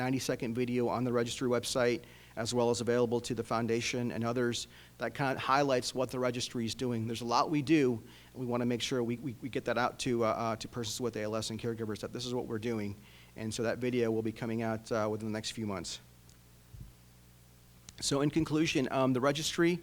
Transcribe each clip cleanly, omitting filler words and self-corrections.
90-second video on the registry website, as well as available to the foundation and others, that kind of highlights what the registry is doing. There's a lot we do, and we want to make sure we get that out to persons with ALS and caregivers, that this is what we're doing. And so that video will be coming out within the next few months. So in conclusion, the registry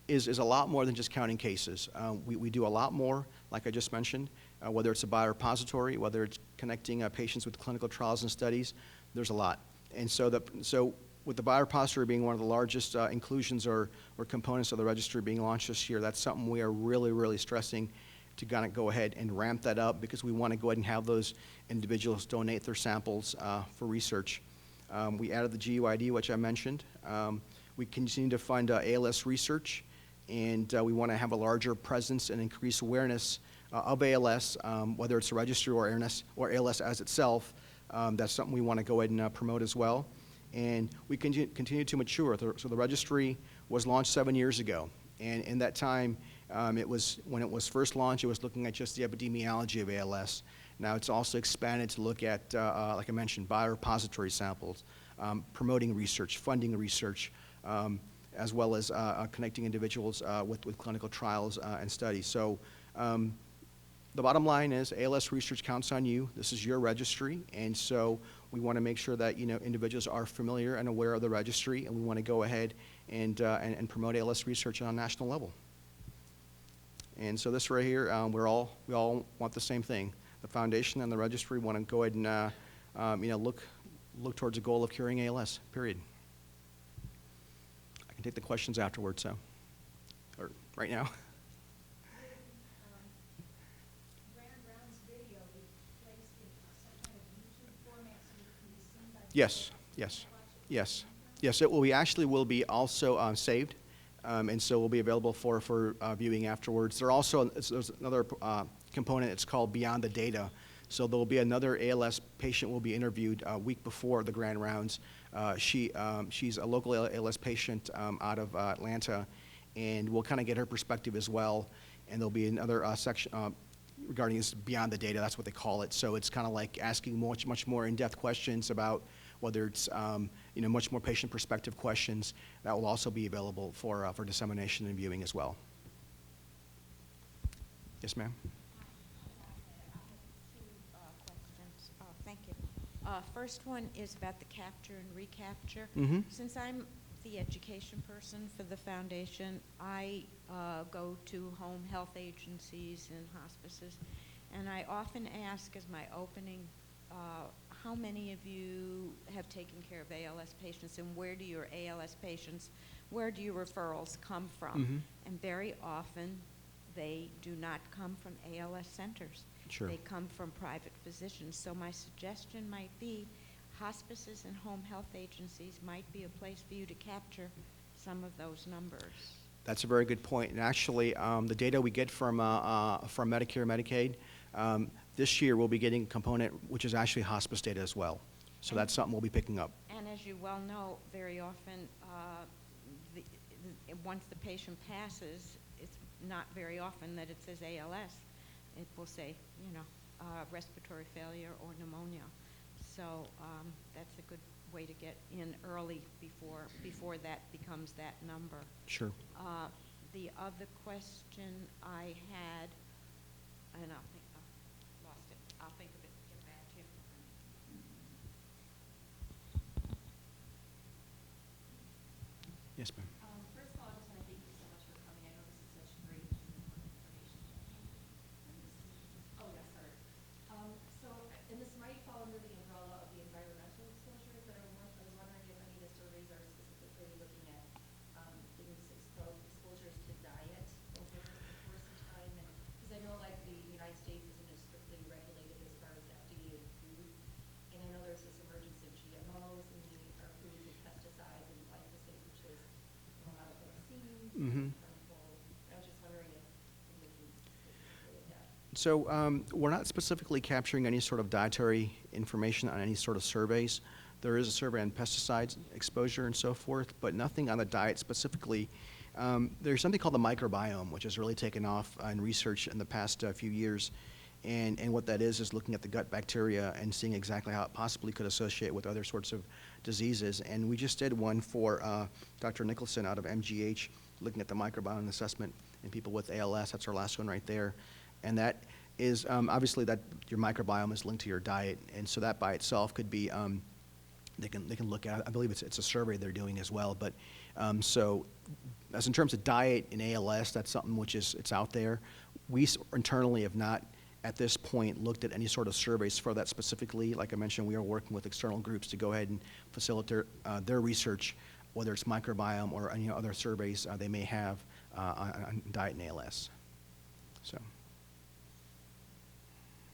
is a lot more than just counting cases. We do a lot more, like I just mentioned, whether it's a biorepository, whether it's connecting patients with clinical trials and studies, there's a lot. And so with the biorepository being one of the largest inclusions or components of the registry being launched this year, that's something we are really, really stressing to kind of go ahead and ramp that up, because we want to go ahead and have those individuals donate their samples for research. We added the GUID, which I mentioned. We continue to fund ALS research, and we want to have a larger presence and increase awareness of ALS, whether it's a registry or ALS as itself. That's something we want to go ahead and promote as well. And we continue to mature. So the registry was launched 7 years ago. And in that time, when it was first launched, it was looking at just the epidemiology of ALS. Now it's also expanded to look at, like I mentioned, biorepository samples, promoting research, funding research, as well as connecting individuals with clinical trials and studies. So the bottom line is ALS research counts on you. This is your registry, and so we want to make sure that individuals are familiar and aware of the registry, and we want to go ahead and promote ALS research on a national level. And so this right here, we all want the same thing. The foundation and the registry want to go ahead and look towards a goal of curing ALS. Period. I can take the questions afterwards, or right now. Yes. It will be will be also saved, and so will be available for viewing afterwards. There's another component. It's called Beyond the Data. So there will be another ALS patient will be interviewed a week before the grand rounds. She's a local ALS patient out of Atlanta, and we'll kind of get her perspective as well. And there'll be another section regarding this Beyond the Data. That's what they call it. So it's kind of like asking much more in-depth questions about whether it's much more patient perspective questions. That will also be available for dissemination and viewing as well. Yes, ma'am. Thank you. First one is about the capture and recapture. Mm-hmm. Since I'm the education person for the foundation, I go to home health agencies and hospices, and I often ask as my opening, how many of you have taken care of ALS patients, and where do your referrals come from? Mm-hmm. And very often they do not come from ALS centers. Sure. They come from private physicians. So my suggestion might be hospices and home health agencies might be a place for you to capture some of those numbers. That's a very good point. And actually, the data we get from Medicare and Medicaid, this year we'll be getting a component which is actually hospice data as well. So that's something we'll be picking up. And as you well know, very often, once the patient passes, it's not very often that it says ALS. It will say, respiratory failure or pneumonia. So that's a good way to get in early before that becomes that number. Sure. The other question I had, and I lost it. I'll think of it and get back to you. Yes, ma'am. First of all, I just want to thank you so much for coming. I know this is such great and important information. Oh, yes, sorry. And this might fall under the umbrella of the environmental exposures, but I was wondering if any of the surveys are specifically looking at exposures to diet over the course of time. Because I know, like, the United States isn't as strictly regulated as far as FDA food, and I know there's this emergence of GMOs in our foods and pesticides and glyphosate, which is a lot of vaccines. Mm-hmm. Harmful. I was just wondering if you're looking specifically at that. So we're not specifically capturing any sort of dietary information on any sort of surveys. There is a survey on pesticides exposure and so forth, but nothing on the diet specifically. There's something called the microbiome, which has really taken off in research in the past few years. And what that is looking at the gut bacteria and seeing exactly how it possibly could associate with other sorts of diseases. And we just did one for Dr. Nicholson out of MGH, looking at the microbiome assessment in people with ALS. That's our last one right there. And that is obviously that your microbiome is linked to your diet. And so that by itself could be, they can look at, I believe it's a survey they're doing as well. But so as in terms of diet in ALS, that's something which it's out there. We internally have not at this point looked at any sort of surveys for that specifically. Like I mentioned, we are working with external groups to go ahead and facilitate their research, whether it's microbiome or any other surveys they may have on diet and ALS. So.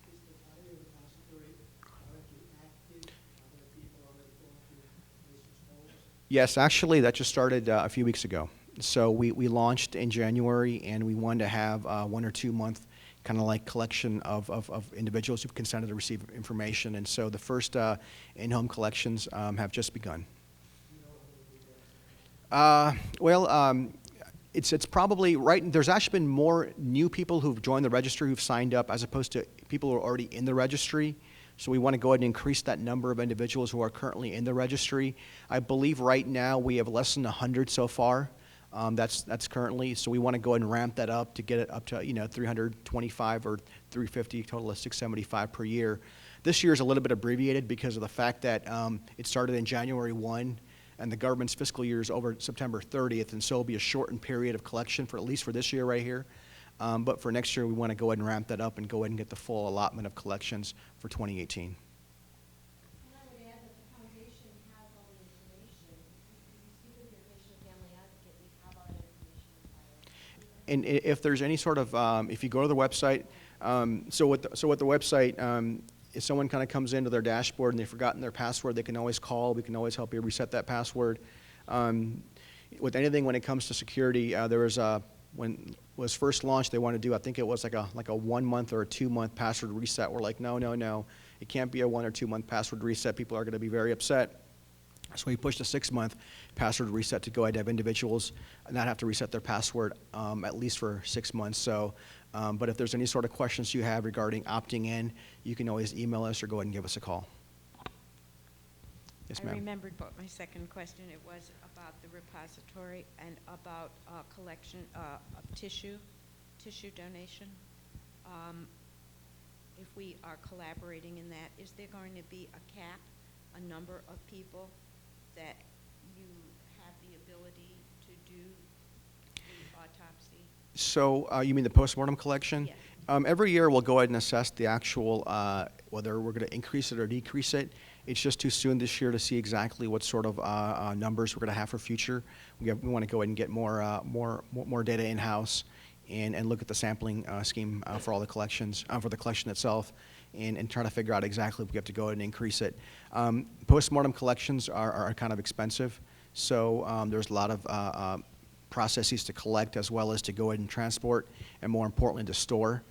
Is the biorepository currently active? Are there people on it going to patients' homes? Yes, actually, that just started a few weeks ago. So we launched in January, and we wanted to have 1 or 2 month kind of like collection of individuals who've consented to receive information. And so the first in-home collections have just begun. It's probably right. There's actually been more new people who've joined the registry who've signed up as opposed to people who are already in the registry. So we want to go ahead and increase that number of individuals who are currently in the registry. I believe right now we have less than 100 so far. That's currently, so we want to go ahead and ramp that up to get it up to 325 or 350, total of 675 per year. This year is a little bit abbreviated because of the fact that it started in January 1, and the government's fiscal year is over September 30th, and so it'll be a shortened period of collection for at least for this year right here. But for next year, we want to go ahead and ramp that up and go ahead and get the full allotment of collections for 2018. And I would add that the foundation has all the information. If you speak with your patient or family advocate, we have all that information in file. And if there's any sort of, if you go to the website, so what the website, if someone kind of comes into their dashboard and they've forgotten their password, they can always call. We can always help you reset that password. With anything when it comes to security, there was when it was first launched, they wanted to do, I think it was like a 1 month or a 2 month password reset. We're like, no, it can't be a 1 or 2 month password reset. People are going to be very upset. So we pushed a 6 month password reset to go ahead and have individuals not have to reset their password at least for 6 months. So, but if there's any sort of questions you have regarding opting in, you can always email us or go ahead and give us a call. Yes, I ma'am. remembered what my second question, it was about the repository and about collection of tissue donation. If we are collaborating in that, is there going to be a cap, a number of people that you have the ability to do the autopsy? So you mean the postmortem collection? Yes. Every year we'll go ahead and assess the actual, whether we're going to increase it or decrease it. It's just too soon this year to see exactly what sort of numbers we're going to have for future. We want to go ahead and get more data in-house and look at the sampling scheme for all the collections, for the collection itself, and try to figure out exactly if we have to go ahead and increase it. Postmortem collections are kind of expensive, so there's a lot of processes to collect as well as to go ahead and transport, and more importantly to store.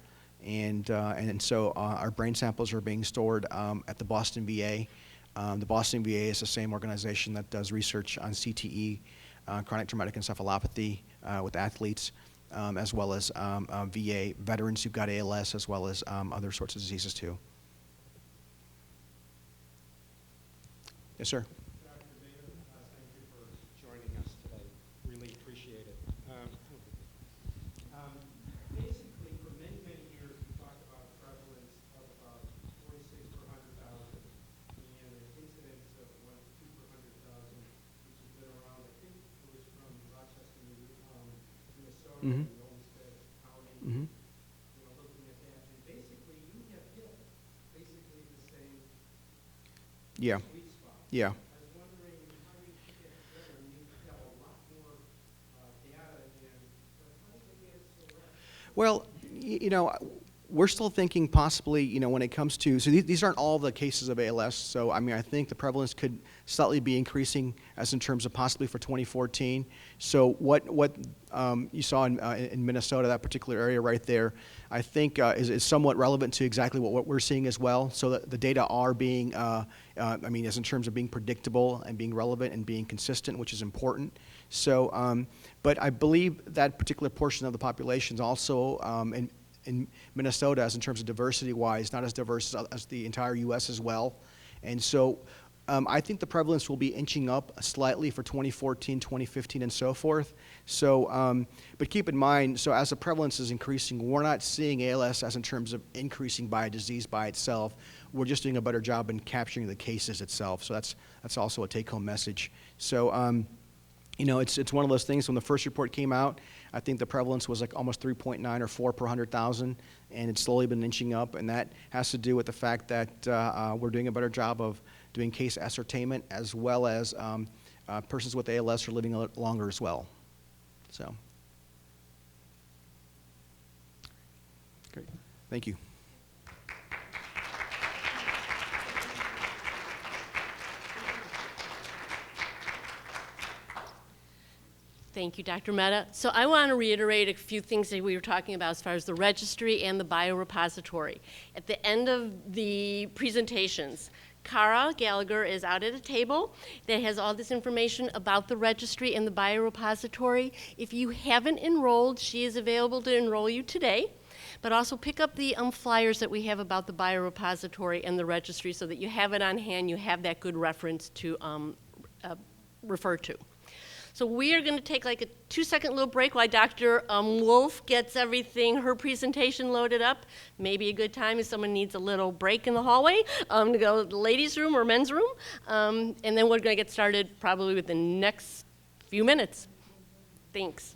And so our brain samples are being stored at the Boston VA. The Boston VA is the same organization that does research on CTE, chronic traumatic encephalopathy with athletes, as well as VA veterans who've got ALS, as well as other sorts of diseases too. Yes, sir. Dr. David, thank you for joining us today. Really appreciate it. Basically, for many, many years, we talked about a prevalence of about 46 per 100,000 and an incidence of 1 to 2 per 100,000, which has been around, I think it was from Rochester, Minnesota, Mhm. and Olmsted County, Mm-hmm. looking at that. And basically, you have hit basically the same Yeah. sweet spot. Yeah. I was wondering how you put that together. You have a lot more data, but how did you get it so right? Well, we're still thinking possibly, when it comes to, so these aren't all the cases of ALS. So, I mean, I think the prevalence could slightly be increasing as in terms of possibly for 2014. So what you saw in Minnesota, that particular area right there, I think is somewhat relevant to exactly what we're seeing as well. So that the data are being, as in terms of being predictable and being relevant and being consistent, which is important. So, but I believe that particular portion of the population is also, and in Minnesota as in terms of diversity-wise, not as diverse as the entire U.S. as well. And so I think the prevalence will be inching up slightly for 2014, 2015, and so forth. So, but keep in mind, so as the prevalence is increasing, we're not seeing ALS as in terms of increasing by a disease by itself. We're just doing a better job in capturing the cases itself. So that's also a take-home message. So, you know, it's one of those things. When the first report came out, I think the prevalence was like almost 3.9 or 4 per 100,000, and it's slowly been inching up. And that has to do with the fact that we're doing a better job of doing case ascertainment, as well as persons with ALS are living a lot longer as well. So, great. Thank you. Thank you, Dr. Mehta. So I want to reiterate a few things that we were talking about as far as the registry and the biorepository. At the end of the presentations, Cara Gallagher is out at a table that has all this information about the registry and the biorepository. If you haven't enrolled, she is available to enroll you today. But also pick up the flyers that we have about the biorepository and the registry so that you have it on hand, you have that good reference to refer to. So we are going to take like a 2-second little break while Dr. Wolf gets everything, her presentation loaded up. Maybe a good time if someone needs a little break in the hallway to go to the ladies' room or men's room. And then we're going to get started probably within the next few minutes. Thanks.